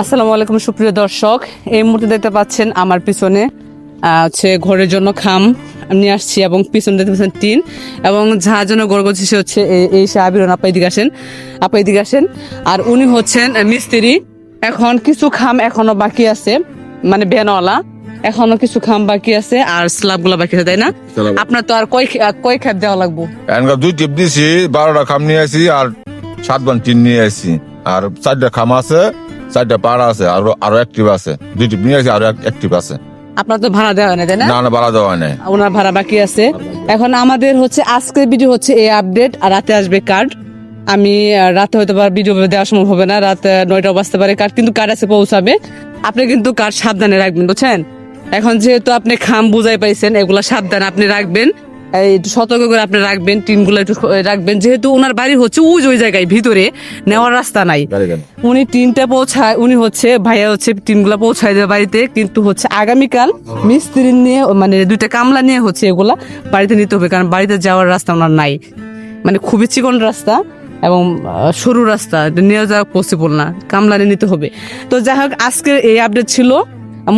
আসসালামু আলাইকুম সুপ্রিয় দর্শক, এই মুহূর্তে দেখতে পাচ্ছেন আমার পিছনে হচ্ছে ঘরের জন্য খাম নিয়ে আসছি এবং পিছনে দেখতে পাচ্ছেন টিন এবং যার জন্য ঘর করছি সে হচ্ছে এই সাহাবিরন আপা এদিকে আসেন। আর উনি হচ্ছেন মিস্ত্রি। এখন কিছু খাম এখনো বাকি আছে, মানে বেনওয়ালা এখনো কিছু খাম বাকি আছে আর স্ল্যাব গুলা বাকি আছে, তাই না? আপনার তো আর কয় খেপ দেওয়া লাগবো? দুই টিপ দিছি, 12টা খাম নিয়ে আসি আর 7 বান টিন নিয়ে আসি আর 4টা খাম আছে, 4টা পাড়া আছে আর আরো অ্যাক্টিভ আছে। 2 টিপ নিয়ে আসি আর অ্যাক্টিভ আছে। আপনার তো ভাড়া দেওয়া হয় না, তাই না? না ভাড়া দেওয়া হয় নাই, ওনার ভাড়া বাকি আছে। এখন আমাদের হচ্ছে আজকের ভিডিও হচ্ছে এই আপডেট, আর রাতে আসবে কার্ড। আমি রাতে হয়তো ভিডিও দেওয়া সম্ভব হবে না, রাত 9টা বাজতে পারে কার্ড, কিন্তু কার্ড আছে পৌঁছাবে। আপনি কিন্তু কার্ড সাবধানে রাখবেন, বুঝছেন? এখন যেহেতু আপনি খাম বুঝাই পাইছেন, এগুলা সাবধানে আপনি রাখবেন, একটু সতর্ক করে আপনি রাখবেন, টিনগুলো একটু রাখবেন, যেহেতু ওনার বাড়ি হচ্ছে ওই জায়গায় ভিতরে, নেওয়ার রাস্তা নাই। উনি টিনটা পৌঁছায়, উনি হচ্ছে ভাইয়া হচ্ছে টিনগুলা পৌঁছায় দেবে বাড়িতে, কিন্তু হচ্ছে আগামীকাল মিস্ত্রি নিয়ে মানে 2টা কামলা নিয়ে হচ্ছে এগুলা বাড়িতে নিতে হবে, কারণ বাড়িতে যাওয়ার রাস্তা ওনার নাই, মানে খুবই চিকন রাস্তা এবং সরু রাস্তা, নিয়ে যাওয়া পসিবল না, কামলা নিয়ে নিতে হবে। তো যাই হোক, আজকের এই আপডেট ছিল।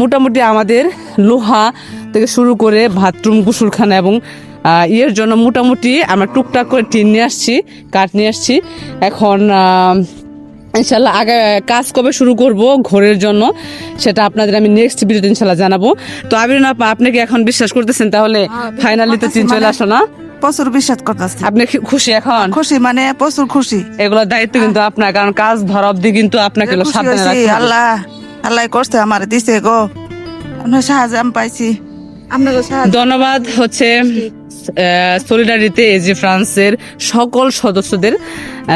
মোটামুটি আমাদের লোহা থেকে শুরু করে বাথরুম, গোসলখানা এবং ইয়ের জন্য মোটামুটি আমরা টুকটাক করে টিন নিয়ে আসছি, কাঠ নিয়ে আসছি। এখন ইনশাল্লাহ আগে কাজ কবে শুরু করব ঘরের জন্য সেটা আপনাদের আমি নেক্সট ভিডিওতে ইনশাল্লাহ জানাবো। তো আপনি কি এখন বিশ্বাস করতেছেন তাহলে ফাইনালি তো টিন চলে আসো না? প্রচুর বিশ্বাস করতেছি। আপনি খুশি? এখন খুশি, মানে প্রচুর খুশি। এগুলোর দায়িত্ব কিন্তু আপনার, কারণ কাজ ধরা অব্দি কিন্তু আপনাকে সাবধানে রাখতে হবে। আল্লাহ করছে, আমার দিছে গো, আপনার সাহায্য আমি পাইছি, আপনারও সাহায্য। ধন্যবাদ হচ্ছে সলিডারিতে এজি ফ্রান্সের সকল সদস্যদের,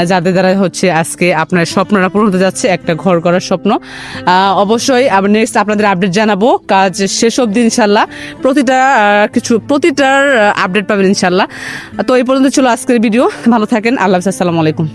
যাদের দ্বারা হচ্ছে আজকে আপনার স্বপ্নটা পূরণ হতে যাচ্ছে, একটা ঘর করার স্বপ্ন। অবশ্যই আবার নেক্সট আপনাদের আপডেট জানাবো, কাজ শেষ অবধি ইনশাল্লাহ প্রতিটার আপডেট পাবেন ইনশাল্লাহ। তো এই পর্যন্ত ছিল আজকের ভিডিও। ভালো থাকেন, আল্লাহ হাফেজ, আসসালামু আলাইকুম।